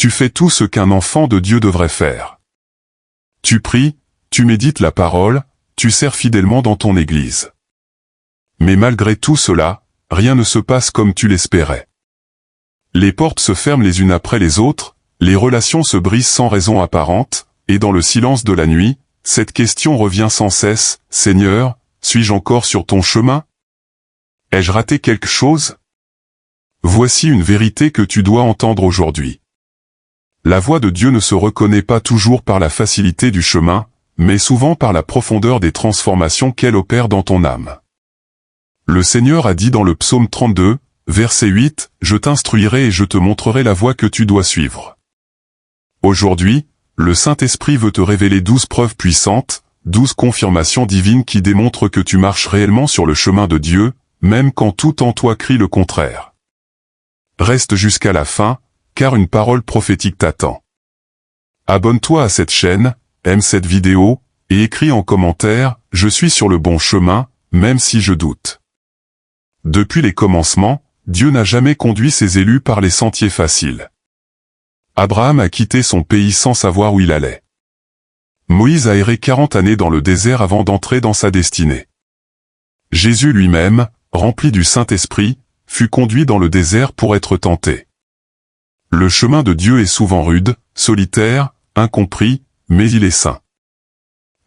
Tu fais tout ce qu'un enfant de Dieu devrait faire. Tu pries, tu médites la parole, tu sers fidèlement dans ton église. Mais malgré tout cela, rien ne se passe comme tu l'espérais. Les portes se ferment les unes après les autres, les relations se brisent sans raison apparente, et dans le silence de la nuit, cette question revient sans cesse, « Seigneur, suis-je encore sur ton chemin? Ai-je raté quelque chose ?» Voici une vérité que tu dois entendre aujourd'hui. La voix de Dieu ne se reconnaît pas toujours par la facilité du chemin, mais souvent par la profondeur des transformations qu'elle opère dans ton âme. Le Seigneur a dit dans le psaume 32, verset 8, « Je t'instruirai et je te montrerai la voie que tu dois suivre. » Aujourd'hui, le Saint-Esprit veut te révéler 12 preuves puissantes, 12 confirmations divines qui démontrent que tu marches réellement sur le chemin de Dieu, même quand tout en toi crie le contraire. Reste jusqu'à la fin, car une parole prophétique t'attend. Abonne-toi à cette chaîne, aime cette vidéo, et écris en commentaire « Je suis sur le bon chemin, même si je doute ». Depuis les commencements, Dieu n'a jamais conduit ses élus par les sentiers faciles. Abraham a quitté son pays sans savoir où il allait. Moïse a erré 40 années dans le désert avant d'entrer dans sa destinée. Jésus lui-même, rempli du Saint-Esprit, fut conduit dans le désert pour être tenté. Le chemin de Dieu est souvent rude, solitaire, incompris, mais il est saint.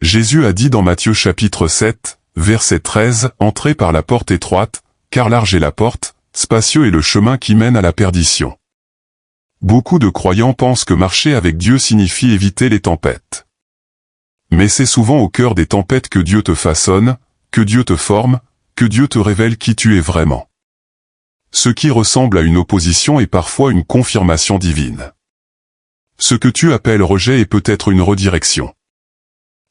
Jésus a dit dans Matthieu chapitre 7, verset 13, « Entrez par la porte étroite, car large est la porte, spacieux est le chemin qui mène à la perdition. » Beaucoup de croyants pensent que marcher avec Dieu signifie éviter les tempêtes. Mais c'est souvent au cœur des tempêtes que Dieu te façonne, que Dieu te forme, que Dieu te révèle qui tu es vraiment. Ce qui ressemble à une opposition est parfois une confirmation divine. Ce que tu appelles rejet est peut-être une redirection.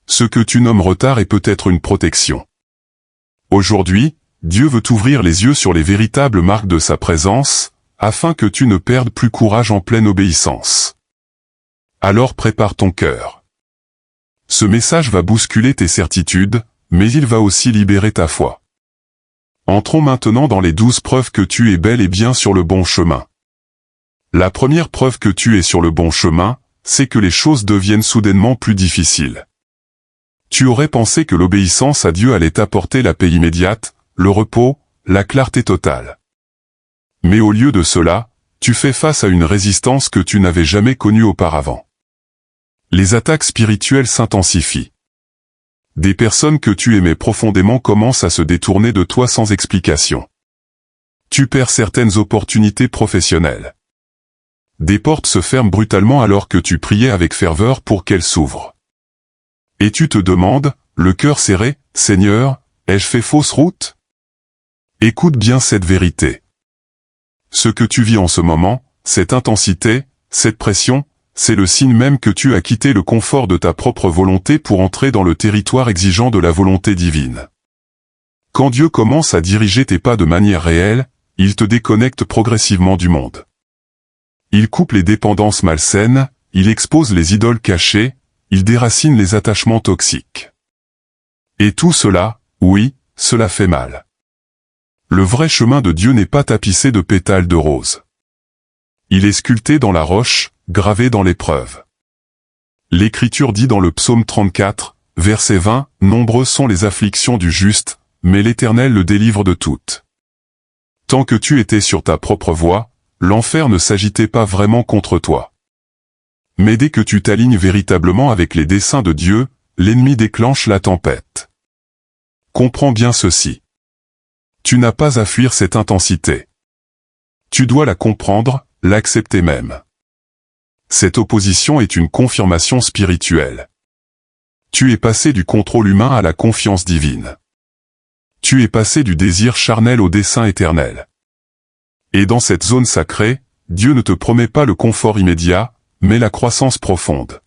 Ce que tu nommes retard est peut-être une protection. Aujourd'hui, Dieu veut t'ouvrir les yeux sur les véritables marques de sa présence, afin que tu ne perdes plus courage en pleine obéissance. Alors prépare ton cœur. Ce message va bousculer tes certitudes, mais il va aussi libérer ta foi. Entrons maintenant dans les 12 preuves que tu es bel et bien sur le bon chemin. La première preuve que tu es sur le bon chemin, c'est que les choses deviennent soudainement plus difficiles. Tu aurais pensé que l'obéissance à Dieu allait t'apporter la paix immédiate, le repos, la clarté totale. Mais au lieu de cela, tu fais face à une résistance que tu n'avais jamais connue auparavant. Les attaques spirituelles s'intensifient. Des personnes que tu aimais profondément commencent à se détourner de toi sans explication. Tu perds certaines opportunités professionnelles. Des portes se ferment brutalement alors que tu priais avec ferveur pour qu'elles s'ouvrent. Et tu te demandes, le cœur serré, « Seigneur, ai-je fait fausse route ?» Écoute bien cette vérité. Ce que tu vis en ce moment, cette intensité, cette pression, c'est le signe même que tu as quitté le confort de ta propre volonté pour entrer dans le territoire exigeant de la volonté divine. Quand Dieu commence à diriger tes pas de manière réelle, il te déconnecte progressivement du monde. Il coupe les dépendances malsaines, il expose les idoles cachées, il déracine les attachements toxiques. Et tout cela, oui, cela fait mal. Le vrai chemin de Dieu n'est pas tapissé de pétales de rose. Il est sculpté dans la roche, gravé dans l'épreuve. L'Écriture dit dans le psaume 34, verset 20, « Nombreuses sont les afflictions du juste, mais l'Éternel le délivre de toutes. » Tant que tu étais sur ta propre voie, l'enfer ne s'agitait pas vraiment contre toi. Mais dès que tu t'alignes véritablement avec les desseins de Dieu, l'ennemi déclenche la tempête. Comprends bien ceci. Tu n'as pas à fuir cette intensité. Tu dois la comprendre, l'accepter même. Cette opposition est une confirmation spirituelle. Tu es passé du contrôle humain à la confiance divine. Tu es passé du désir charnel au dessein éternel. Et dans cette zone sacrée, Dieu ne te promet pas le confort immédiat, mais la croissance profonde.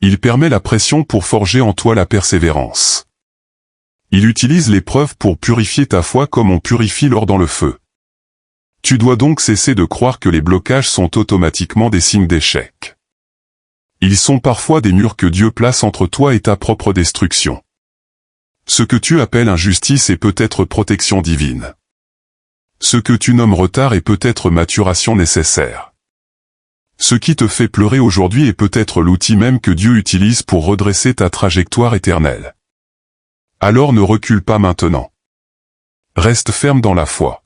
Il permet la pression pour forger en toi la persévérance. Il utilise l'épreuve pour purifier ta foi comme on purifie l'or dans le feu. Tu dois donc cesser de croire que les blocages sont automatiquement des signes d'échec. Ils sont parfois des murs que Dieu place entre toi et ta propre destruction. Ce que tu appelles injustice est peut-être protection divine. Ce que tu nommes retard est peut-être maturation nécessaire. Ce qui te fait pleurer aujourd'hui est peut-être l'outil même que Dieu utilise pour redresser ta trajectoire éternelle. Alors ne recule pas maintenant. Reste ferme dans la foi.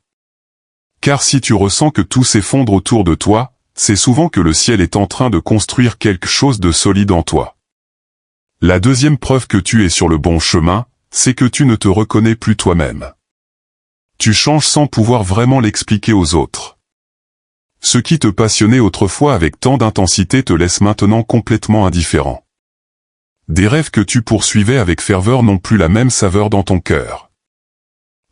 Car si tu ressens que tout s'effondre autour de toi, c'est souvent que le ciel est en train de construire quelque chose de solide en toi. La deuxième preuve que tu es sur le bon chemin, c'est que tu ne te reconnais plus toi-même. Tu changes sans pouvoir vraiment l'expliquer aux autres. Ce qui te passionnait autrefois avec tant d'intensité te laisse maintenant complètement indifférent. Des rêves que tu poursuivais avec ferveur n'ont plus la même saveur dans ton cœur.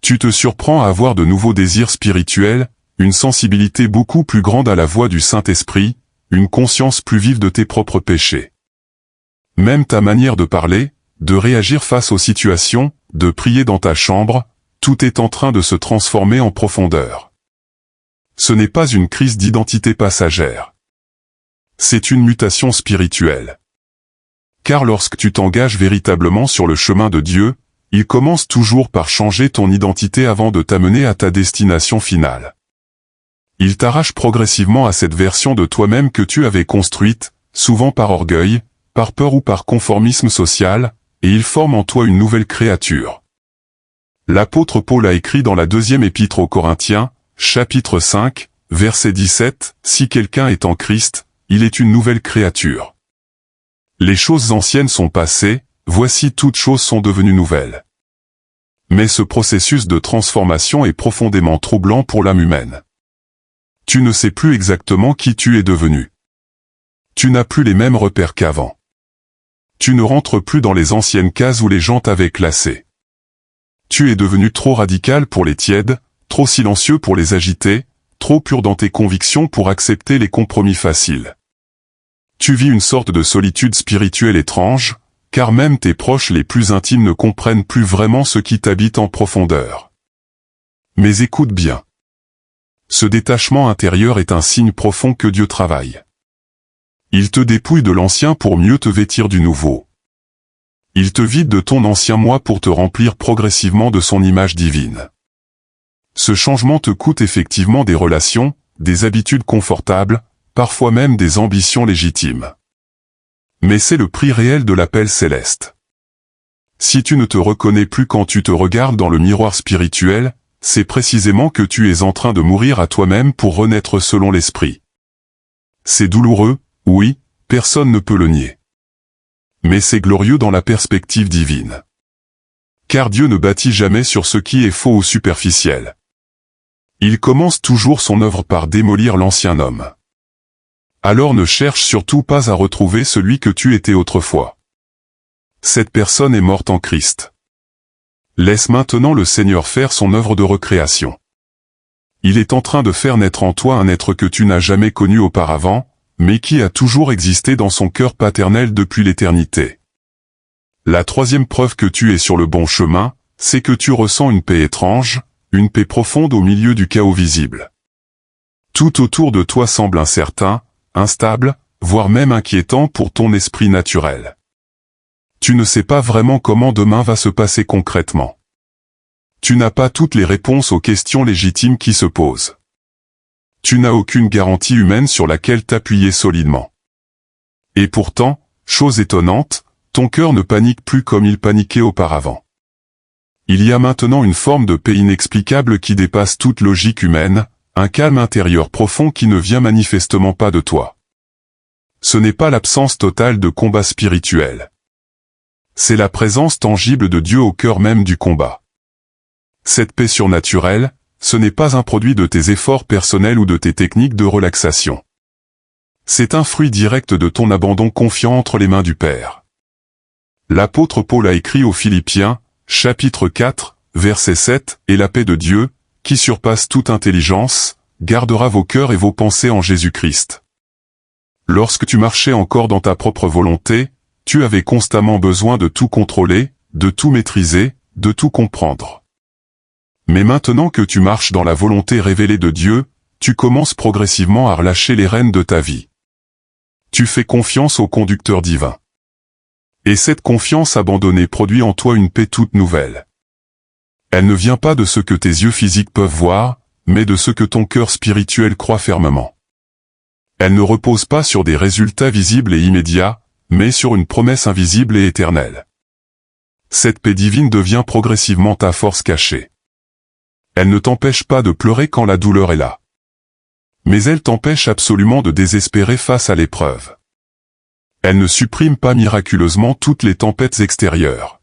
Tu te surprends à avoir de nouveaux désirs spirituels, une sensibilité beaucoup plus grande à la voix du Saint-Esprit, une conscience plus vive de tes propres péchés. Même ta manière de parler, de réagir face aux situations, de prier dans ta chambre, tout est en train de se transformer en profondeur. Ce n'est pas une crise d'identité passagère. C'est une mutation spirituelle. Car lorsque tu t'engages véritablement sur le chemin de Dieu, il commence toujours par changer ton identité avant de t'amener à ta destination finale. Il t'arrache progressivement à cette version de toi-même que tu avais construite, souvent par orgueil, par peur ou par conformisme social, et il forme en toi une nouvelle créature. L'apôtre Paul a écrit dans la deuxième épître aux Corinthiens, chapitre 5, verset 17, « Si quelqu'un est en Christ, il est une nouvelle créature. Les choses anciennes sont passées, voici toutes choses sont devenues nouvelles. » Mais ce processus de transformation est profondément troublant pour l'âme humaine. Tu ne sais plus exactement qui tu es devenu. Tu n'as plus les mêmes repères qu'avant. Tu ne rentres plus dans les anciennes cases où les gens t'avaient classé. Tu es devenu trop radical pour les tièdes, trop silencieux pour les agités, trop pur dans tes convictions pour accepter les compromis faciles. Tu vis une sorte de solitude spirituelle étrange, car même tes proches les plus intimes ne comprennent plus vraiment ce qui t'habite en profondeur. Mais écoute bien. Ce détachement intérieur est un signe profond que Dieu travaille. Il te dépouille de l'ancien pour mieux te vêtir du nouveau. Il te vide de ton ancien moi pour te remplir progressivement de son image divine. Ce changement te coûte effectivement des relations, des habitudes confortables, parfois même des ambitions légitimes. Mais c'est le prix réel de l'appel céleste. Si tu ne te reconnais plus quand tu te regardes dans le miroir spirituel, c'est précisément que tu es en train de mourir à toi-même pour renaître selon l'esprit. C'est douloureux, oui, personne ne peut le nier. Mais c'est glorieux dans la perspective divine. Car Dieu ne bâtit jamais sur ce qui est faux ou superficiel. Il commence toujours son œuvre par démolir l'ancien homme. Alors ne cherche surtout pas à retrouver celui que tu étais autrefois. Cette personne est morte en Christ. Laisse maintenant le Seigneur faire son œuvre de recréation. Il est en train de faire naître en toi un être que tu n'as jamais connu auparavant, mais qui a toujours existé dans son cœur paternel depuis l'éternité. La troisième preuve que tu es sur le bon chemin, c'est que tu ressens une paix étrange, une paix profonde au milieu du chaos visible. Tout autour de toi semble incertain, instable, voire même inquiétant pour ton esprit naturel. Tu ne sais pas vraiment comment demain va se passer concrètement. Tu n'as pas toutes les réponses aux questions légitimes qui se posent. Tu n'as aucune garantie humaine sur laquelle t'appuyer solidement. Et pourtant, chose étonnante, ton cœur ne panique plus comme il paniquait auparavant. Il y a maintenant une forme de paix inexplicable qui dépasse toute logique humaine, un calme intérieur profond qui ne vient manifestement pas de toi. Ce n'est pas l'absence totale de combat spirituel. C'est la présence tangible de Dieu au cœur même du combat. Cette paix surnaturelle, ce n'est pas un produit de tes efforts personnels ou de tes techniques de relaxation. C'est un fruit direct de ton abandon confiant entre les mains du Père. L'apôtre Paul a écrit aux Philippiens, chapitre 4, verset 7, « Et la paix de Dieu, qui surpasse toute intelligence, gardera vos cœurs et vos pensées en Jésus-Christ. » Lorsque tu marchais encore dans ta propre volonté, tu avais constamment besoin de tout contrôler, de tout maîtriser, de tout comprendre. Mais maintenant que tu marches dans la volonté révélée de Dieu, tu commences progressivement à relâcher les rênes de ta vie. Tu fais confiance au conducteur divin. Et cette confiance abandonnée produit en toi une paix toute nouvelle. Elle ne vient pas de ce que tes yeux physiques peuvent voir, mais de ce que ton cœur spirituel croit fermement. Elle ne repose pas sur des résultats visibles et immédiats, mais sur une promesse invisible et éternelle. Cette paix divine devient progressivement ta force cachée. Elle ne t'empêche pas de pleurer quand la douleur est là. Mais elle t'empêche absolument de désespérer face à l'épreuve. Elle ne supprime pas miraculeusement toutes les tempêtes extérieures.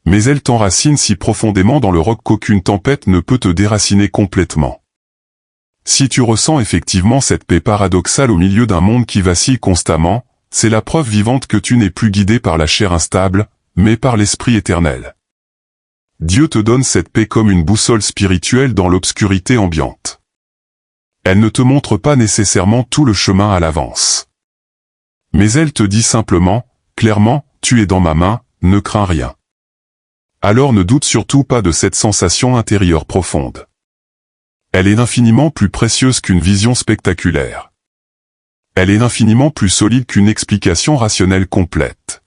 Mais elle t'enracine si profondément dans le roc qu'aucune tempête ne peut te déraciner complètement. Si tu ressens effectivement cette paix paradoxale au milieu d'un monde qui vacille constamment, c'est la preuve vivante que tu n'es plus guidé par la chair instable, mais par l'Esprit éternel. Dieu te donne cette paix comme une boussole spirituelle dans l'obscurité ambiante. Elle ne te montre pas nécessairement tout le chemin à l'avance. Mais elle te dit simplement, clairement, tu es dans ma main, ne crains rien. Alors ne doute surtout pas de cette sensation intérieure profonde. Elle est infiniment plus précieuse qu'une vision spectaculaire. Elle est infiniment plus solide qu'une explication rationnelle complète.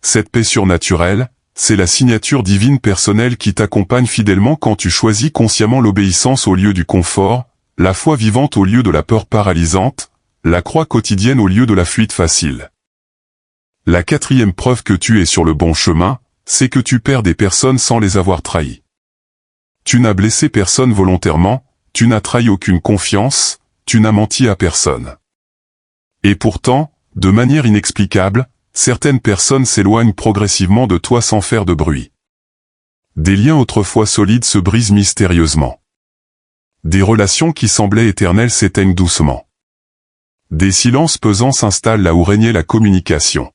Cette paix surnaturelle, c'est la signature divine personnelle qui t'accompagne fidèlement quand tu choisis consciemment l'obéissance au lieu du confort, la foi vivante au lieu de la peur paralysante, la croix quotidienne au lieu de la fuite facile. La quatrième preuve que tu es sur le bon chemin, c'est que tu perds des personnes sans les avoir trahies. Tu n'as blessé personne volontairement, tu n'as trahi aucune confiance, tu n'as menti à personne. Et pourtant, de manière inexplicable, certaines personnes s'éloignent progressivement de toi sans faire de bruit. Des liens autrefois solides se brisent mystérieusement. Des relations qui semblaient éternelles s'éteignent doucement. Des silences pesants s'installent là où régnait la communication.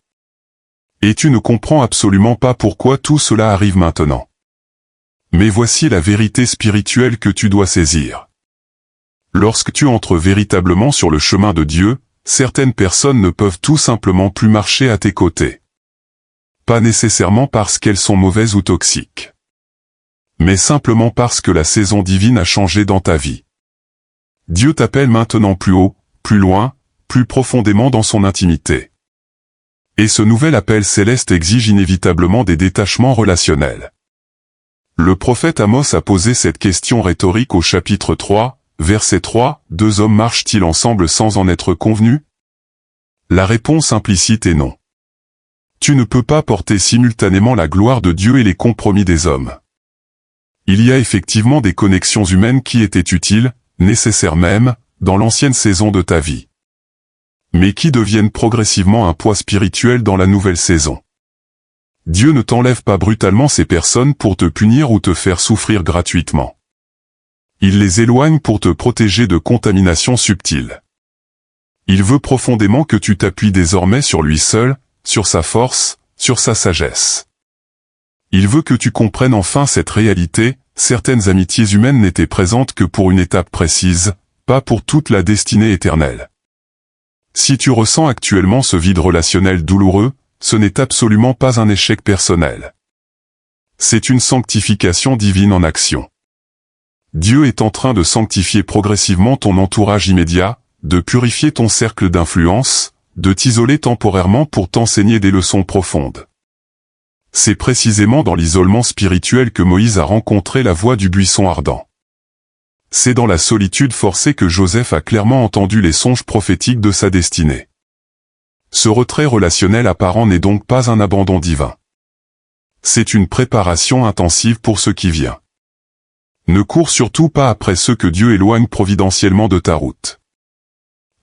Et tu ne comprends absolument pas pourquoi tout cela arrive maintenant. Mais voici la vérité spirituelle que tu dois saisir. Lorsque tu entres véritablement sur le chemin de Dieu, certaines personnes ne peuvent tout simplement plus marcher à tes côtés. Pas nécessairement parce qu'elles sont mauvaises ou toxiques, mais simplement parce que la saison divine a changé dans ta vie. Dieu t'appelle maintenant plus haut, plus loin, plus profondément dans son intimité. Et ce nouvel appel céleste exige inévitablement des détachements relationnels. Le prophète Amos a posé cette question rhétorique au chapitre 3, verset 3, « Deux hommes marchent-ils ensemble sans en être convenus ?» La réponse implicite est non. Tu ne peux pas porter simultanément la gloire de Dieu et les compromis des hommes. Il y a effectivement des connexions humaines qui étaient utiles, nécessaires même, dans l'ancienne saison de ta vie, mais qui deviennent progressivement un poids spirituel dans la nouvelle saison. Dieu ne t'enlève pas brutalement ces personnes pour te punir ou te faire souffrir gratuitement. Il les éloigne pour te protéger de contaminations subtiles. Il veut profondément que tu t'appuies désormais sur lui seul, sur sa force, sur sa sagesse. Il veut que tu comprennes enfin cette réalité, certaines amitiés humaines n'étaient présentes que pour une étape précise, pas pour toute la destinée éternelle. Si tu ressens actuellement ce vide relationnel douloureux, ce n'est absolument pas un échec personnel. C'est une sanctification divine en action. Dieu est en train de sanctifier progressivement ton entourage immédiat, de purifier ton cercle d'influence, de t'isoler temporairement pour t'enseigner des leçons profondes. C'est précisément dans l'isolement spirituel que Moïse a rencontré la voix du buisson ardent. C'est dans la solitude forcée que Joseph a clairement entendu les songes prophétiques de sa destinée. Ce retrait relationnel apparent n'est donc pas un abandon divin. C'est une préparation intensive pour ce qui vient. Ne cours surtout pas après ceux que Dieu éloigne providentiellement de ta route.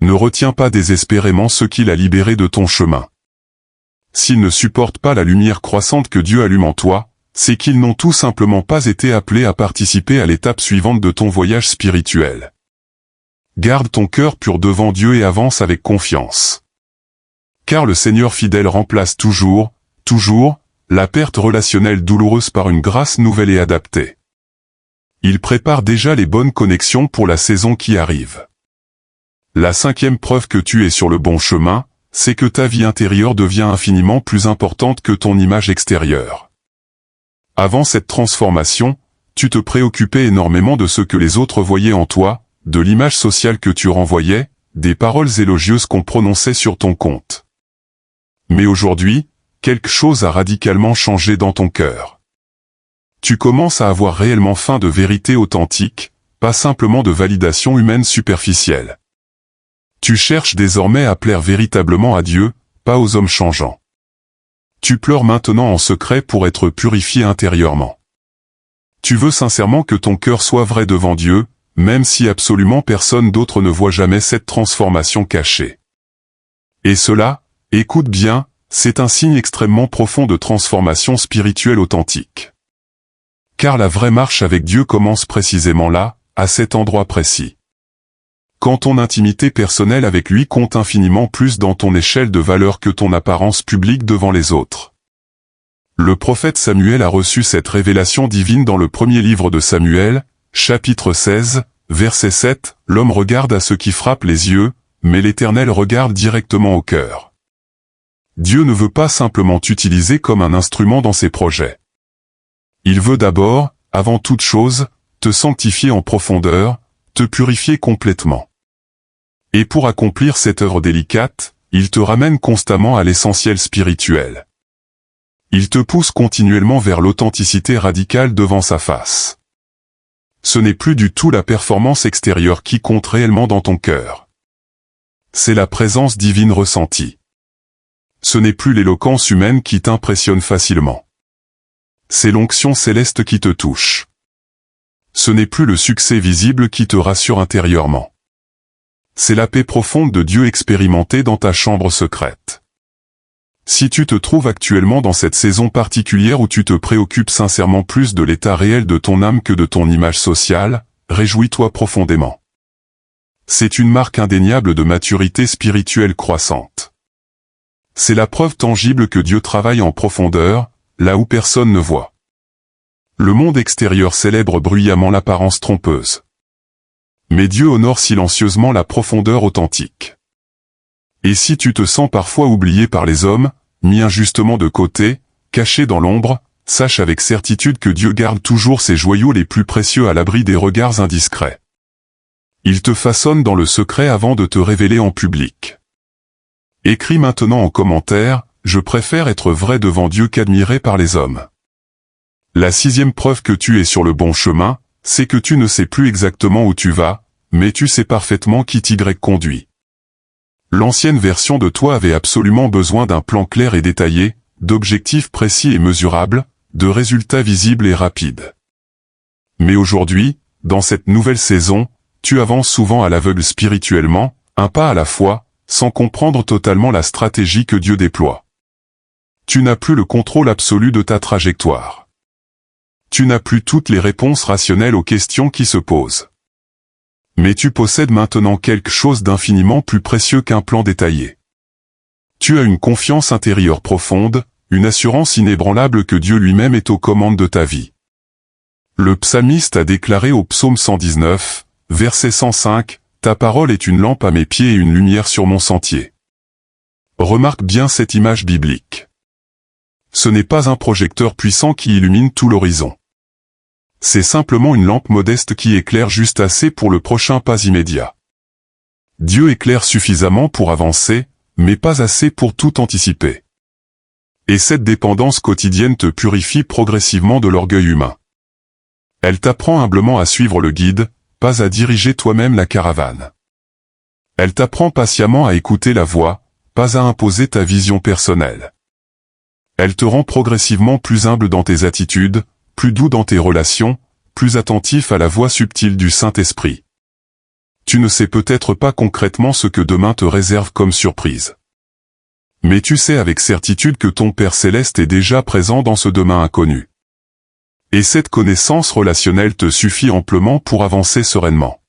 Ne retiens pas désespérément ceux qu'il a libérés de ton chemin. S'ils ne supportent pas la lumière croissante que Dieu allume en toi, c'est qu'ils n'ont tout simplement pas été appelés à participer à l'étape suivante de ton voyage spirituel. Garde ton cœur pur devant Dieu et avance avec confiance. Car le Seigneur fidèle remplace toujours, la perte relationnelle douloureuse par une grâce nouvelle et adaptée. Il prépare déjà les bonnes connexions pour la saison qui arrive. La cinquième preuve que tu es sur le bon chemin, c'est que ta vie intérieure devient infiniment plus importante que ton image extérieure. Avant cette transformation, tu te préoccupais énormément de ce que les autres voyaient en toi, de l'image sociale que tu renvoyais, des paroles élogieuses qu'on prononçait sur ton compte. Mais aujourd'hui, quelque chose a radicalement changé dans ton cœur. Tu commences à avoir réellement faim de vérité authentique, pas simplement de validation humaine superficielle. Tu cherches désormais à plaire véritablement à Dieu, pas aux hommes changeants. Tu pleures maintenant en secret pour être purifié intérieurement. Tu veux sincèrement que ton cœur soit vrai devant Dieu, même si absolument personne d'autre ne voit jamais cette transformation cachée. Et cela, écoute bien, c'est un signe extrêmement profond de transformation spirituelle authentique. Car la vraie marche avec Dieu commence précisément là, à cet endroit précis. Quand ton intimité personnelle avec lui compte infiniment plus dans ton échelle de valeur que ton apparence publique devant les autres. Le prophète Samuel a reçu cette révélation divine dans le premier livre de Samuel, chapitre 16, verset 7, « L'homme regarde à ce qui frappe les yeux, mais l'Éternel regarde directement au cœur. » Dieu ne veut pas simplement t'utiliser comme un instrument dans ses projets. Il veut d'abord, avant toute chose, te sanctifier en profondeur, te purifier complètement. Et pour accomplir cette œuvre délicate, il te ramène constamment à l'essentiel spirituel. Il te pousse continuellement vers l'authenticité radicale devant sa face. Ce n'est plus du tout la performance extérieure qui compte réellement dans ton cœur. C'est la présence divine ressentie. Ce n'est plus l'éloquence humaine qui t'impressionne facilement. C'est l'onction céleste qui te touche. Ce n'est plus le succès visible qui te rassure intérieurement. C'est la paix profonde de Dieu expérimentée dans ta chambre secrète. Si tu te trouves actuellement dans cette saison particulière où tu te préoccupes sincèrement plus de l'état réel de ton âme que de ton image sociale, réjouis-toi profondément. C'est une marque indéniable de maturité spirituelle croissante. C'est la preuve tangible que Dieu travaille en profondeur, là où personne ne voit. Le monde extérieur célèbre bruyamment l'apparence trompeuse. Mais Dieu honore silencieusement la profondeur authentique. Et si tu te sens parfois oublié par les hommes, mis injustement de côté, caché dans l'ombre, sache avec certitude que Dieu garde toujours ses joyaux les plus précieux à l'abri des regards indiscrets. Il te façonne dans le secret avant de te révéler en public. Écris maintenant en commentaire, « Je préfère être vrai devant Dieu qu'admiré par les hommes ». La 6e preuve que tu es sur le bon chemin, c'est que tu ne sais plus exactement où tu vas, mais tu sais parfaitement qui t'y conduit. L'ancienne version de toi avait absolument besoin d'un plan clair et détaillé, d'objectifs précis et mesurables, de résultats visibles et rapides. Mais aujourd'hui, dans cette nouvelle saison, tu avances souvent à l'aveugle spirituellement, un pas à la fois, sans comprendre totalement la stratégie que Dieu déploie. Tu n'as plus le contrôle absolu de ta trajectoire. Tu n'as plus toutes les réponses rationnelles aux questions qui se posent. Mais tu possèdes maintenant quelque chose d'infiniment plus précieux qu'un plan détaillé. Tu as une confiance intérieure profonde, une assurance inébranlable que Dieu lui-même est aux commandes de ta vie. Le psalmiste a déclaré au psaume 119, verset 105, « Ta parole est une lampe à mes pieds et une lumière sur mon sentier. » Remarque bien cette image biblique. Ce n'est pas un projecteur puissant qui illumine tout l'horizon. C'est simplement une lampe modeste qui éclaire juste assez pour le prochain pas immédiat. Dieu éclaire suffisamment pour avancer, mais pas assez pour tout anticiper. Et cette dépendance quotidienne te purifie progressivement de l'orgueil humain. Elle t'apprend humblement à suivre le guide, pas à diriger toi-même la caravane. Elle t'apprend patiemment à écouter la voix, pas à imposer ta vision personnelle. Elle te rend progressivement plus humble dans tes attitudes, plus doux dans tes relations, plus attentif à la voix subtile du Saint-Esprit. Tu ne sais peut-être pas concrètement ce que demain te réserve comme surprise. Mais tu sais avec certitude que ton Père Céleste est déjà présent dans ce demain inconnu. Et cette connaissance relationnelle te suffit amplement pour avancer sereinement.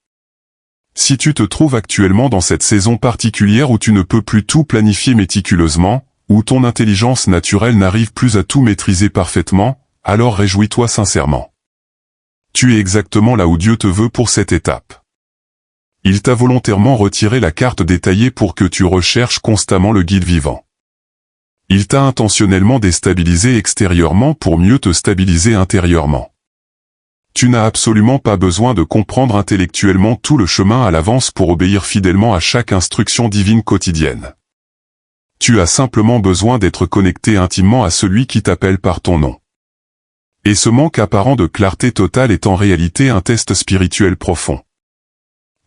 Si tu te trouves actuellement dans cette saison particulière où tu ne peux plus tout planifier méticuleusement, où ton intelligence naturelle n'arrive plus à tout maîtriser parfaitement, alors réjouis-toi sincèrement. Tu es exactement là où Dieu te veut pour cette étape. Il t'a volontairement retiré la carte détaillée pour que tu recherches constamment le guide vivant. Il t'a intentionnellement déstabilisé extérieurement pour mieux te stabiliser intérieurement. Tu n'as absolument pas besoin de comprendre intellectuellement tout le chemin à l'avance pour obéir fidèlement à chaque instruction divine quotidienne. Tu as simplement besoin d'être connecté intimement à celui qui t'appelle par ton nom. Et ce manque apparent de clarté totale est en réalité un test spirituel profond.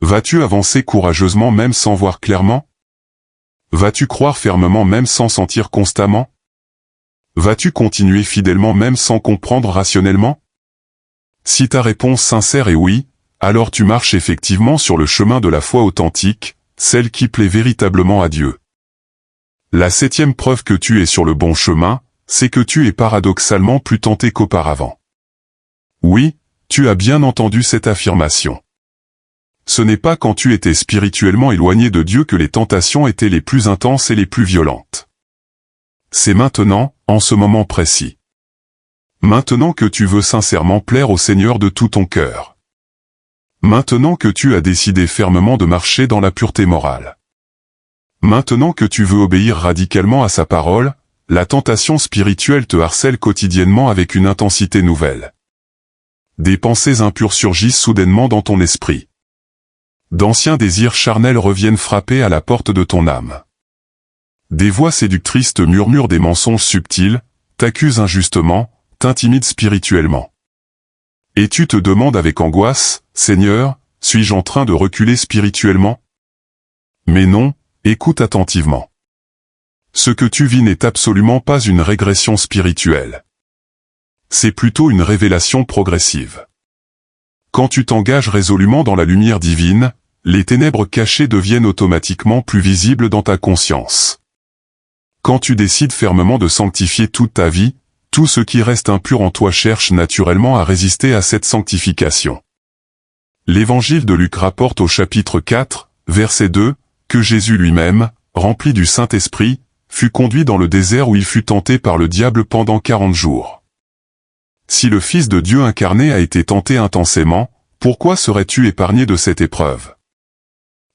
Vas-tu avancer courageusement même sans voir clairement? Vas-tu croire fermement même sans sentir constamment? Vas-tu continuer fidèlement même sans comprendre rationnellement? Si ta réponse sincère est oui, alors tu marches effectivement sur le chemin de la foi authentique, celle qui plaît véritablement à Dieu. La 7e preuve que tu es sur le bon chemin, c'est que tu es paradoxalement plus tenté qu'auparavant. Oui, tu as bien entendu cette affirmation. Ce n'est pas quand tu étais spirituellement éloigné de Dieu que les tentations étaient les plus intenses et les plus violentes. C'est maintenant, en ce moment précis. Maintenant que tu veux sincèrement plaire au Seigneur de tout ton cœur. Maintenant que tu as décidé fermement de marcher dans la pureté morale. Maintenant que tu veux obéir radicalement à sa parole, la tentation spirituelle te harcèle quotidiennement avec une intensité nouvelle. Des pensées impures surgissent soudainement dans ton esprit. D'anciens désirs charnels reviennent frapper à la porte de ton âme. Des voix séductrices te murmurent des mensonges subtils, t'accusent injustement, t'intimident spirituellement. Et tu te demandes avec angoisse, « Seigneur, suis-je en train de reculer spirituellement ?» Mais non, écoute attentivement. Ce que tu vis n'est absolument pas une régression spirituelle. C'est plutôt une révélation progressive. Quand tu t'engages résolument dans la lumière divine, les ténèbres cachées deviennent automatiquement plus visibles dans ta conscience. Quand tu décides fermement de sanctifier toute ta vie, tout ce qui reste impur en toi cherche naturellement à résister à cette sanctification. L'Évangile de Luc rapporte au chapitre 4, verset 2, que Jésus lui-même, rempli du Saint-Esprit, fut conduit dans le désert où il fut tenté par le diable pendant 40 jours. Si le Fils de Dieu incarné a été tenté intensément, pourquoi serais-tu épargné de cette épreuve?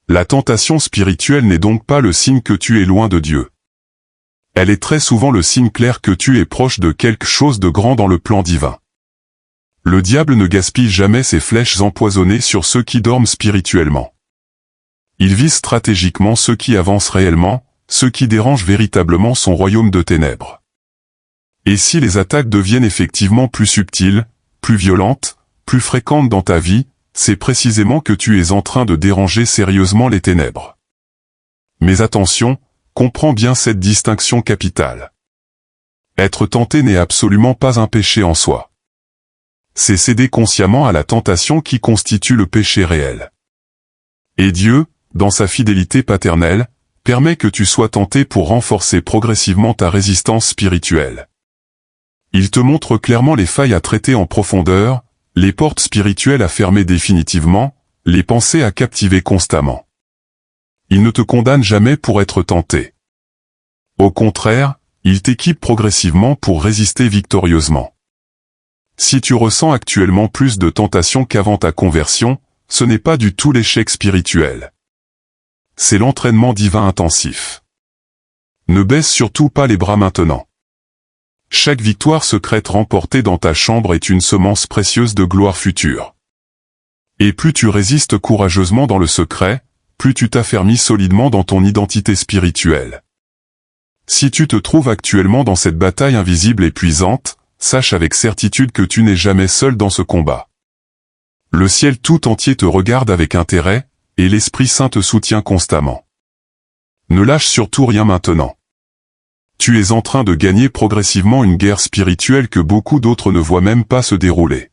La tentation spirituelle n'est donc pas le signe que tu es loin de Dieu. Elle est très souvent le signe clair que tu es proche de quelque chose de grand dans le plan divin. Le diable ne gaspille jamais ses flèches empoisonnées sur ceux qui dorment spirituellement. Il vise stratégiquement ceux qui avancent réellement, ceux qui dérangent véritablement son royaume de ténèbres. Et si les attaques deviennent effectivement plus subtiles, plus violentes, plus fréquentes dans ta vie, c'est précisément que tu es en train de déranger sérieusement les ténèbres. Mais attention, comprends bien cette distinction capitale. Être tenté n'est absolument pas un péché en soi. C'est céder consciemment à la tentation qui constitue le péché réel. Et Dieu, dans sa fidélité paternelle, permet que tu sois tenté pour renforcer progressivement ta résistance spirituelle. Il te montre clairement les failles à traiter en profondeur, les portes spirituelles à fermer définitivement, les pensées à captiver constamment. Il ne te condamne jamais pour être tenté. Au contraire, il t'équipe progressivement pour résister victorieusement. Si tu ressens actuellement plus de tentation qu'avant ta conversion, ce n'est pas du tout l'échec spirituel. C'est l'entraînement divin intensif. Ne baisse surtout pas les bras maintenant. Chaque victoire secrète remportée dans ta chambre est une semence précieuse de gloire future. Et plus tu résistes courageusement dans le secret, plus tu t'affermis solidement dans ton identité spirituelle. Si tu te trouves actuellement dans cette bataille invisible et épuisante, sache avec certitude que tu n'es jamais seul dans ce combat. Le ciel tout entier te regarde avec intérêt, et l'Esprit Saint te soutient constamment. Ne lâche surtout rien maintenant. Tu es en train de gagner progressivement une guerre spirituelle que beaucoup d'autres ne voient même pas se dérouler.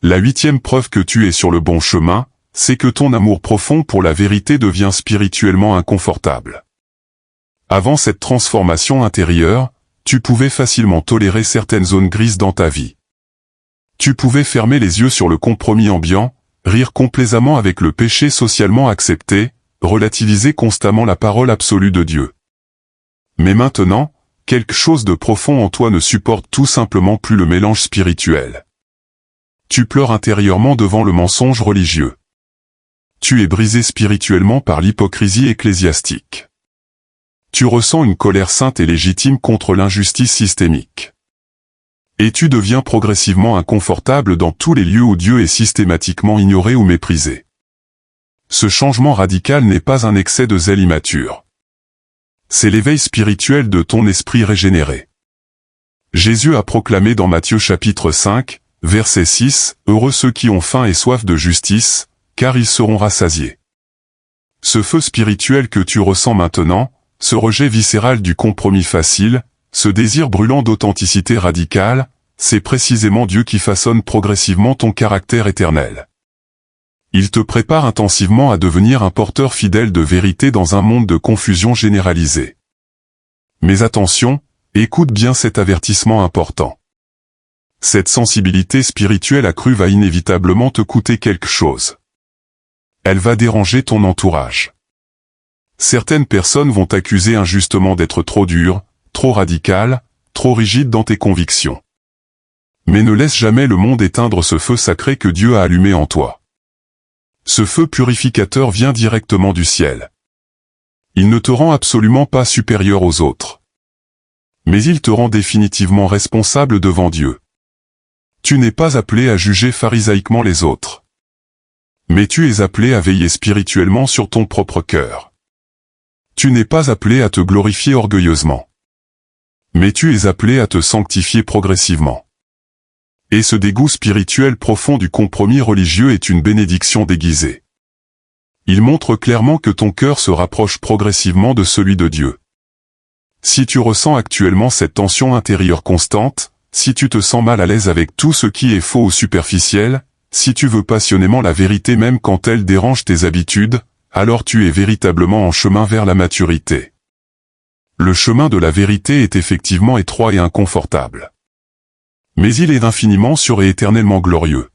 La 8e preuve que tu es sur le bon chemin, c'est que ton amour profond pour la vérité devient spirituellement inconfortable. Avant cette transformation intérieure, tu pouvais facilement tolérer certaines zones grises dans ta vie. Tu pouvais fermer les yeux sur le compromis ambiant, rire complaisamment avec le péché socialement accepté, relativiser constamment la parole absolue de Dieu. Mais maintenant, quelque chose de profond en toi ne supporte tout simplement plus le mélange spirituel. Tu pleures intérieurement devant le mensonge religieux. Tu es brisé spirituellement par l'hypocrisie ecclésiastique. Tu ressens une colère sainte et légitime contre l'injustice systémique. Et tu deviens progressivement inconfortable dans tous les lieux où Dieu est systématiquement ignoré ou méprisé. Ce changement radical n'est pas un excès de zèle immature. C'est l'éveil spirituel de ton esprit régénéré. Jésus a proclamé dans Matthieu chapitre 5, verset 6, « Heureux ceux qui ont faim et soif de justice, car ils seront rassasiés. Ce feu spirituel que tu ressens maintenant, ce rejet viscéral du compromis facile, ce désir brûlant d'authenticité radicale, c'est précisément Dieu qui façonne progressivement ton caractère éternel. Il te prépare intensivement à devenir un porteur fidèle de vérité dans un monde de confusion généralisée. Mais attention, écoute bien cet avertissement important. Cette sensibilité spirituelle accrue va inévitablement te coûter quelque chose. Elle va déranger ton entourage. Certaines personnes vont t'accuser injustement d'être trop dur, trop radical, trop rigide dans tes convictions. Mais ne laisse jamais le monde éteindre ce feu sacré que Dieu a allumé en toi. Ce feu purificateur vient directement du ciel. Il ne te rend absolument pas supérieur aux autres. Mais il te rend définitivement responsable devant Dieu. Tu n'es pas appelé à juger pharisaïquement les autres. Mais tu es appelé à veiller spirituellement sur ton propre cœur. Tu n'es pas appelé à te glorifier orgueilleusement. Mais tu es appelé à te sanctifier progressivement. Et ce dégoût spirituel profond du compromis religieux est une bénédiction déguisée. Il montre clairement que ton cœur se rapproche progressivement de celui de Dieu. Si tu ressens actuellement cette tension intérieure constante, si tu te sens mal à l'aise avec tout ce qui est faux ou superficiel, si tu veux passionnément la vérité même quand elle dérange tes habitudes, alors tu es véritablement en chemin vers la maturité. Le chemin de la vérité est effectivement étroit et inconfortable. Mais il est infiniment sûr et éternellement glorieux.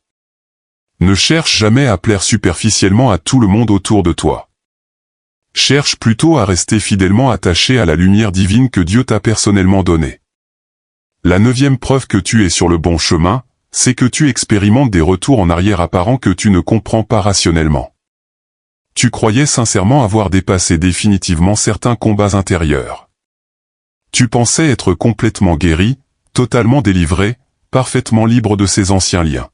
Ne cherche jamais à plaire superficiellement à tout le monde autour de toi. Cherche plutôt à rester fidèlement attaché à la lumière divine que Dieu t'a personnellement donnée. La 9e preuve que tu es sur le bon chemin, c'est que tu expérimentes des retours en arrière apparents que tu ne comprends pas rationnellement. Tu croyais sincèrement avoir dépassé définitivement certains combats intérieurs. Tu pensais être complètement guéri, totalement délivré, parfaitement libre de ces anciens liens.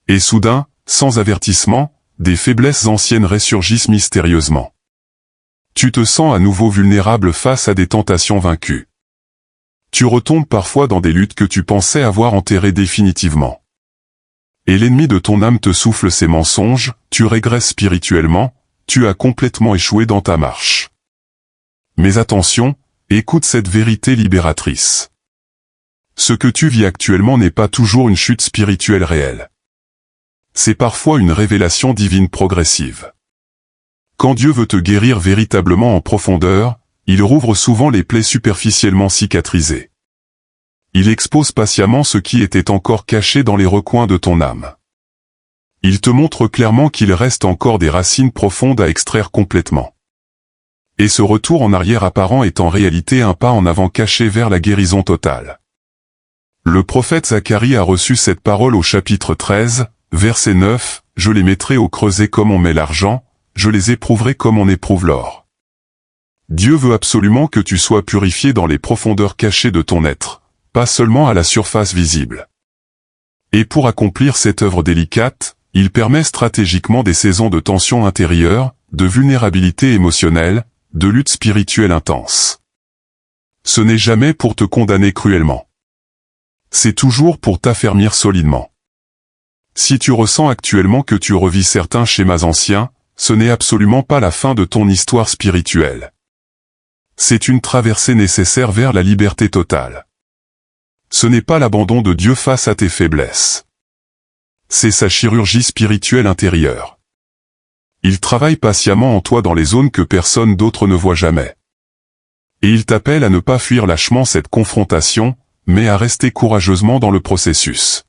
Et soudain, sans avertissement, des faiblesses anciennes ressurgissent mystérieusement. Tu te sens à nouveau vulnérable face à des tentations vaincues. Tu retombes parfois dans des luttes que tu pensais avoir enterrées définitivement. Et l'ennemi de ton âme te souffle ses mensonges, tu régresses spirituellement, tu as complètement échoué dans ta marche. Mais attention, écoute cette vérité libératrice. Ce que tu vis actuellement n'est pas toujours une chute spirituelle réelle. C'est parfois une révélation divine progressive. Quand Dieu veut te guérir véritablement en profondeur, il rouvre souvent les plaies superficiellement cicatrisées. Il expose patiemment ce qui était encore caché dans les recoins de ton âme. Il te montre clairement qu'il reste encore des racines profondes à extraire complètement. Et ce retour en arrière apparent est en réalité un pas en avant caché vers la guérison totale. Le prophète Zacharie a reçu cette parole au chapitre 13, verset 9, « Je les mettrai au creuset comme on met l'argent, je les éprouverai comme on éprouve l'or. » Dieu veut absolument que tu sois purifié dans les profondeurs cachées de ton être, pas seulement à la surface visible. Et pour accomplir cette œuvre délicate, il permet stratégiquement des saisons de tension intérieure, de vulnérabilité émotionnelle, de lutte spirituelle intense. Ce n'est jamais pour te condamner cruellement. C'est toujours pour t'affermir solidement. Si tu ressens actuellement que tu revis certains schémas anciens, ce n'est absolument pas la fin de ton histoire spirituelle. C'est une traversée nécessaire vers la liberté totale. Ce n'est pas l'abandon de Dieu face à tes faiblesses. C'est sa chirurgie spirituelle intérieure. Il travaille patiemment en toi dans les zones que personne d'autre ne voit jamais. Et il t'appelle à ne pas fuir lâchement cette confrontation, mais à rester courageusement dans le processus.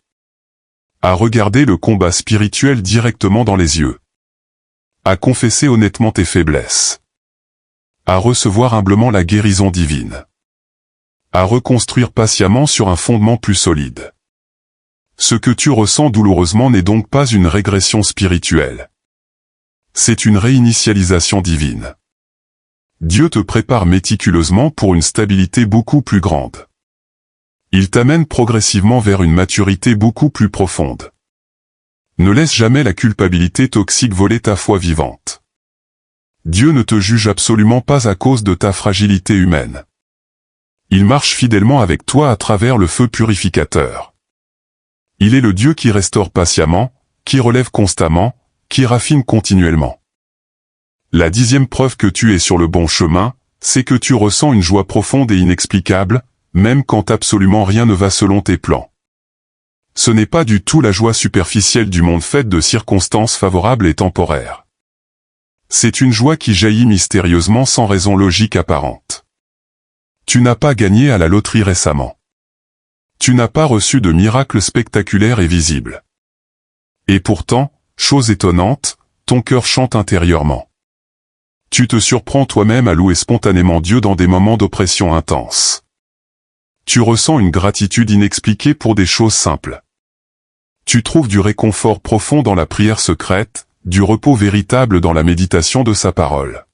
À regarder le combat spirituel directement dans les yeux. À confesser honnêtement tes faiblesses. À recevoir humblement la guérison divine. À reconstruire patiemment sur un fondement plus solide. Ce que tu ressens douloureusement n'est donc pas une régression spirituelle. C'est une réinitialisation divine. Dieu te prépare méticuleusement pour une stabilité beaucoup plus grande. Il t'amène progressivement vers une maturité beaucoup plus profonde. Ne laisse jamais la culpabilité toxique voler ta foi vivante. Dieu ne te juge absolument pas à cause de ta fragilité humaine. Il marche fidèlement avec toi à travers le feu purificateur. Il est le Dieu qui restaure patiemment, qui relève constamment, qui raffine continuellement. La 10e preuve que tu es sur le bon chemin, c'est que tu ressens une joie profonde et inexplicable, même quand absolument rien ne va selon tes plans. Ce n'est pas du tout la joie superficielle du monde faite de circonstances favorables et temporaires. C'est une joie qui jaillit mystérieusement sans raison logique apparente. Tu n'as pas gagné à la loterie récemment. Tu n'as pas reçu de miracle spectaculaire et visible. Et pourtant, chose étonnante, ton cœur chante intérieurement. Tu te surprends toi-même à louer spontanément Dieu dans des moments d'oppression intense. Tu ressens une gratitude inexpliquée pour des choses simples. Tu trouves du réconfort profond dans la prière secrète, du repos véritable dans la méditation de sa parole.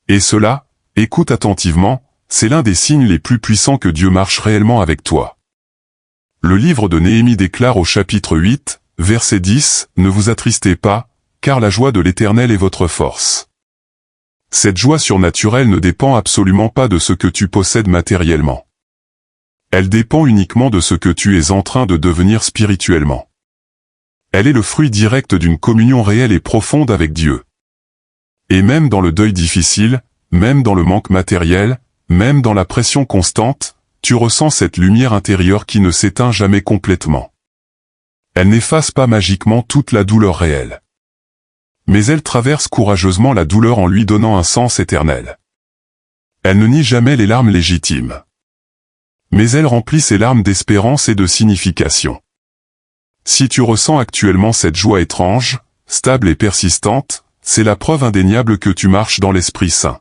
Et cela, écoute attentivement, c'est l'un des signes les plus puissants que Dieu marche réellement avec toi. Le livre de Néhémie déclare au chapitre 8, verset 10, « Ne vous attristez pas, car la joie de l'Éternel est votre force. » Cette joie surnaturelle ne dépend absolument pas de ce que tu possèdes matériellement. Elle dépend uniquement de ce que tu es en train de devenir spirituellement. Elle est le fruit direct d'une communion réelle et profonde avec Dieu. Et même dans le deuil difficile, même dans le manque matériel, même dans la pression constante, tu ressens cette lumière intérieure qui ne s'éteint jamais complètement. Elle n'efface pas magiquement toute la douleur réelle. Mais elle traverse courageusement la douleur en lui donnant un sens éternel. Elle ne nie jamais les larmes légitimes. Mais elle remplit ses larmes d'espérance et de signification. Si tu ressens actuellement cette joie étrange, stable et persistante, c'est la preuve indéniable que tu marches dans l'Esprit Saint.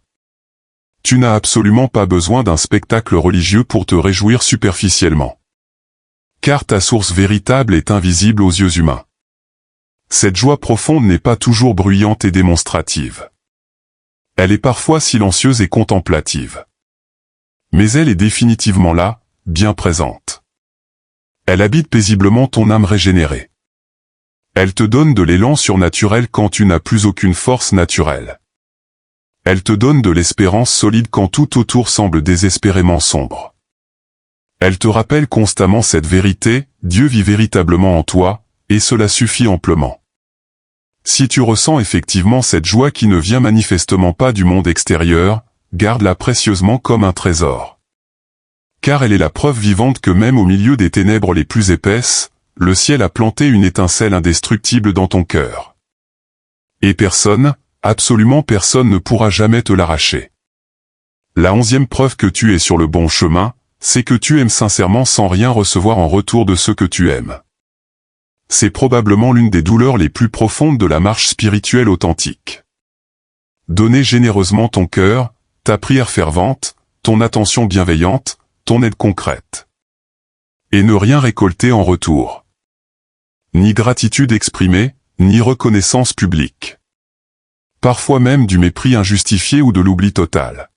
Tu n'as absolument pas besoin d'un spectacle religieux pour te réjouir superficiellement. Car ta source véritable est invisible aux yeux humains. Cette joie profonde n'est pas toujours bruyante et démonstrative. Elle est parfois silencieuse et contemplative. Mais elle est définitivement là, bien présente. Elle habite paisiblement ton âme régénérée. Elle te donne de l'élan surnaturel quand tu n'as plus aucune force naturelle. Elle te donne de l'espérance solide quand tout autour semble désespérément sombre. Elle te rappelle constamment cette vérité, Dieu vit véritablement en toi, et cela suffit amplement. Si tu ressens effectivement cette joie qui ne vient manifestement pas du monde extérieur, garde-la précieusement comme un trésor. Car elle est la preuve vivante que même au milieu des ténèbres les plus épaisses, le ciel a planté une étincelle indestructible dans ton cœur. Et personne, absolument personne ne pourra jamais te l'arracher. La 11e preuve que tu es sur le bon chemin, c'est que tu aimes sincèrement sans rien recevoir en retour de ce que tu aimes. C'est probablement l'une des douleurs les plus profondes de la marche spirituelle authentique. Donner généreusement ton cœur, ta prière fervente, ton attention bienveillante, ton aide concrète. Et ne rien récolter en retour. Ni gratitude exprimée, ni reconnaissance publique. Parfois même du mépris injustifié ou de l'oubli total.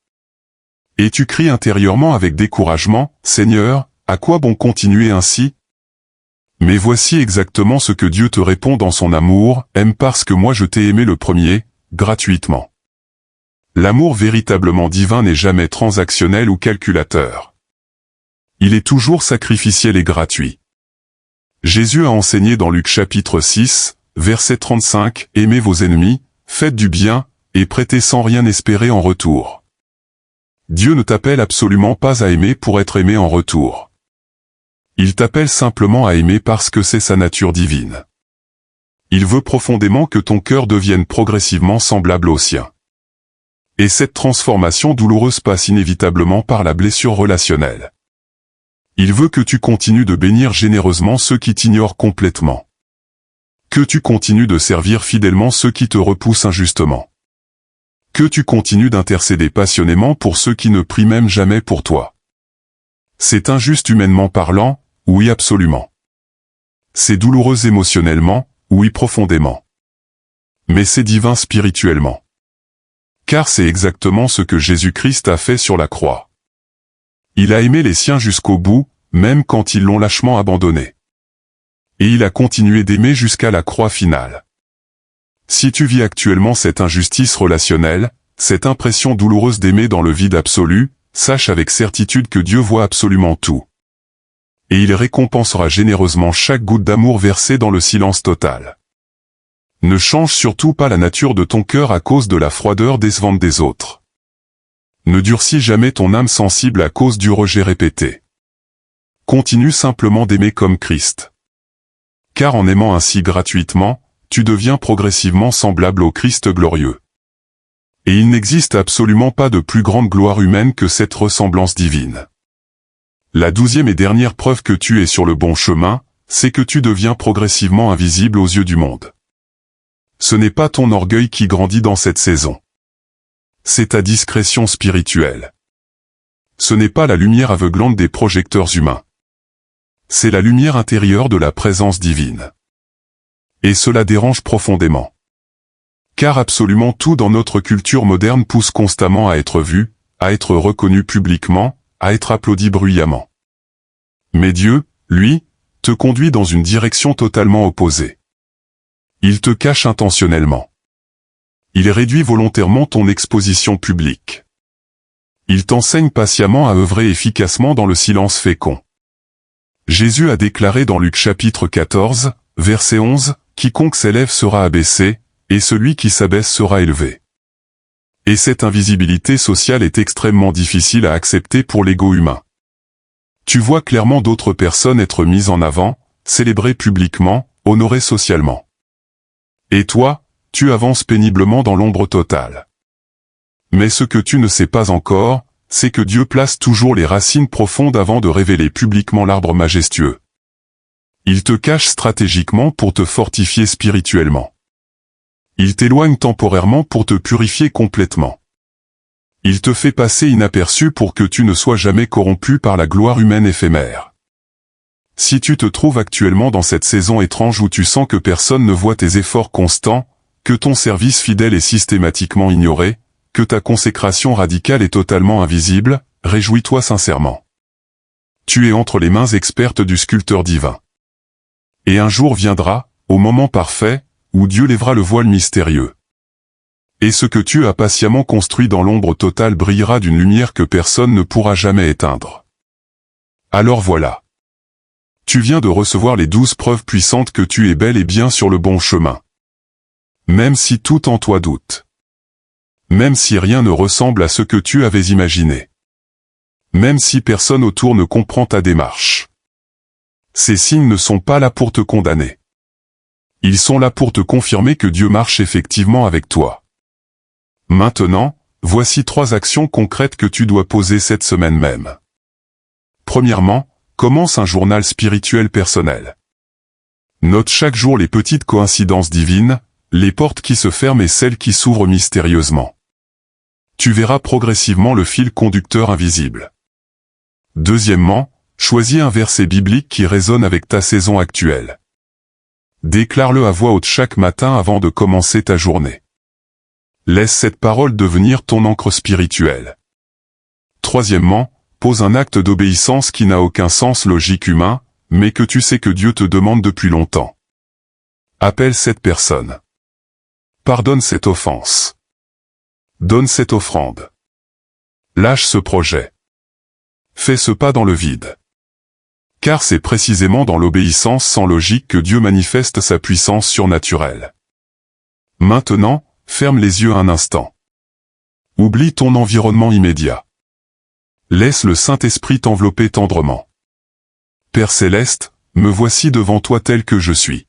Et tu cries intérieurement avec découragement, « Seigneur, à quoi bon continuer ainsi ?» Mais voici exactement ce que Dieu te répond dans son amour, « Aime parce que moi je t'ai aimé le premier, gratuitement. » L'amour véritablement divin n'est jamais transactionnel ou calculateur. Il est toujours sacrificiel et gratuit. Jésus a enseigné dans Luc chapitre 6, verset 35, « Aimez vos ennemis, faites du bien, et prêtez sans rien espérer en retour. » Dieu ne t'appelle absolument pas à aimer pour être aimé en retour. Il t'appelle simplement à aimer parce que c'est sa nature divine. Il veut profondément que ton cœur devienne progressivement semblable au sien. Et cette transformation douloureuse passe inévitablement par la blessure relationnelle. Il veut que tu continues de bénir généreusement ceux qui t'ignorent complètement. Que tu continues de servir fidèlement ceux qui te repoussent injustement. Que tu continues d'intercéder passionnément pour ceux qui ne prient même jamais pour toi. C'est injuste humainement parlant, oui absolument. C'est douloureux émotionnellement, oui profondément. Mais c'est divin spirituellement. Car c'est exactement ce que Jésus-Christ a fait sur la croix. Il a aimé les siens jusqu'au bout, même quand ils l'ont lâchement abandonné. Et il a continué d'aimer jusqu'à la croix finale. Si tu vis actuellement cette injustice relationnelle, cette impression douloureuse d'aimer dans le vide absolu, sache avec certitude que Dieu voit absolument tout. Et il récompensera généreusement chaque goutte d'amour versée dans le silence total. Ne change surtout pas la nature de ton cœur à cause de la froideur décevante des autres. Ne durcis jamais ton âme sensible à cause du rejet répété. Continue simplement d'aimer comme Christ. Car en aimant ainsi gratuitement, tu deviens progressivement semblable au Christ glorieux. Et il n'existe absolument pas de plus grande gloire humaine que cette ressemblance divine. La 12e et dernière preuve que tu es sur le bon chemin, c'est que tu deviens progressivement invisible aux yeux du monde. Ce n'est pas ton orgueil qui grandit dans cette saison. C'est ta discrétion spirituelle. Ce n'est pas la lumière aveuglante des projecteurs humains. C'est la lumière intérieure de la présence divine. Et cela dérange profondément. Car absolument tout dans notre culture moderne pousse constamment à être vu, à être reconnu publiquement, à être applaudi bruyamment. Mais Dieu, lui, te conduit dans une direction totalement opposée. Il te cache intentionnellement. Il réduit volontairement ton exposition publique. Il t'enseigne patiemment à œuvrer efficacement dans le silence fécond. Jésus a déclaré dans Luc chapitre 14, verset 11, « Quiconque s'élève sera abaissé, et celui qui s'abaisse sera élevé. » Et cette invisibilité sociale est extrêmement difficile à accepter pour l'ego humain. Tu vois clairement d'autres personnes être mises en avant, célébrées publiquement, honorées socialement. Et toi, tu avances péniblement dans l'ombre totale. Mais ce que tu ne sais pas encore, c'est que Dieu place toujours les racines profondes avant de révéler publiquement l'arbre majestueux. Il te cache stratégiquement pour te fortifier spirituellement. Il t'éloigne temporairement pour te purifier complètement. Il te fait passer inaperçu pour que tu ne sois jamais corrompu par la gloire humaine éphémère. Si tu te trouves actuellement dans cette saison étrange où tu sens que personne ne voit tes efforts constants, que ton service fidèle est systématiquement ignoré, que ta consécration radicale est totalement invisible, réjouis-toi sincèrement. Tu es entre les mains expertes du sculpteur divin. Et un jour viendra, au moment parfait, où Dieu lèvera le voile mystérieux. Et ce que tu as patiemment construit dans l'ombre totale brillera d'une lumière que personne ne pourra jamais éteindre. Alors voilà. Tu viens de recevoir les 12 preuves puissantes que tu es bel et bien sur le bon chemin. Même si tout en toi doute. Même si rien ne ressemble à ce que tu avais imaginé. Même si personne autour ne comprend ta démarche. Ces signes ne sont pas là pour te condamner. Ils sont là pour te confirmer que Dieu marche effectivement avec toi. Maintenant, voici 3 actions concrètes que tu dois poser cette semaine même. Premièrement, commence un journal spirituel personnel. Note chaque jour les petites coïncidences divines, les portes qui se ferment et celles qui s'ouvrent mystérieusement. Tu verras progressivement le fil conducteur invisible. Deuxièmement, choisis un verset biblique qui résonne avec ta saison actuelle. Déclare-le à voix haute chaque matin avant de commencer ta journée. Laisse cette parole devenir ton encre spirituelle. Troisièmement, pose un acte d'obéissance qui n'a aucun sens logique humain, mais que tu sais que Dieu te demande depuis longtemps. Appelle cette personne. Pardonne cette offense. Donne cette offrande. Lâche ce projet. Fais ce pas dans le vide. Car c'est précisément dans l'obéissance sans logique que Dieu manifeste sa puissance surnaturelle. Maintenant, ferme les yeux un instant. Oublie ton environnement immédiat. Laisse le Saint-Esprit t'envelopper tendrement. Père céleste, me voici devant toi tel que je suis.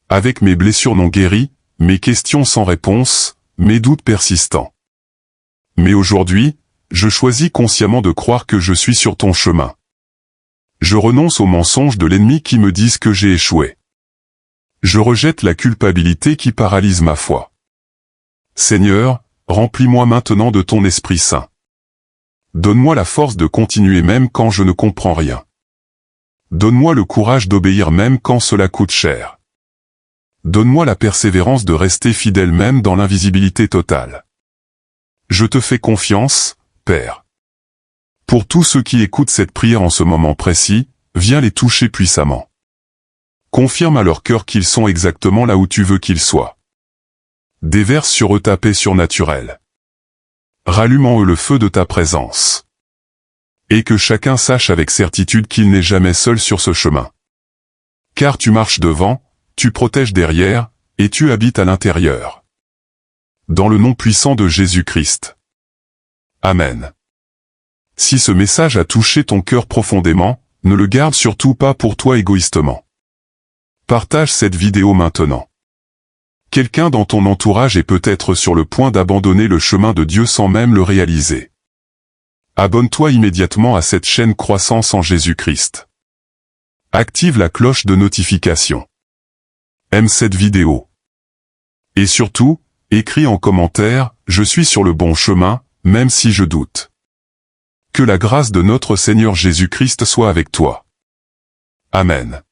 Avec mes blessures non guéries, mes questions sans réponse, mes doutes persistants. Mais aujourd'hui, je choisis consciemment de croire que je suis sur ton chemin. Je renonce aux mensonges de l'ennemi qui me disent que j'ai échoué. Je rejette la culpabilité qui paralyse ma foi. Seigneur, remplis-moi maintenant de ton Esprit Saint. Donne-moi la force de continuer même quand je ne comprends rien. Donne-moi le courage d'obéir même quand cela coûte cher. Donne-moi la persévérance de rester fidèle même dans l'invisibilité totale. Je te fais confiance, Père. Pour tous ceux qui écoutent cette prière en ce moment précis, viens les toucher puissamment. Confirme à leur cœur qu'ils sont exactement là où tu veux qu'ils soient. Déverse sur eux ta paix surnaturelle. Rallume en eux le feu de ta présence. Et que chacun sache avec certitude qu'il n'est jamais seul sur ce chemin. Car tu marches devant, tu protèges derrière, et tu habites à l'intérieur. Dans le nom puissant de Jésus-Christ. Amen. Si ce message a touché ton cœur profondément, ne le garde surtout pas pour toi égoïstement. Partage cette vidéo maintenant. Quelqu'un dans ton entourage est peut-être sur le point d'abandonner le chemin de Dieu sans même le réaliser. Abonne-toi immédiatement à cette chaîne Croissance en Jésus-Christ. Active la cloche de notification. Aime cette vidéo. Et surtout, écris en commentaire « Je suis sur le bon chemin, même si je doute ». Que la grâce de notre Seigneur Jésus-Christ soit avec toi. Amen.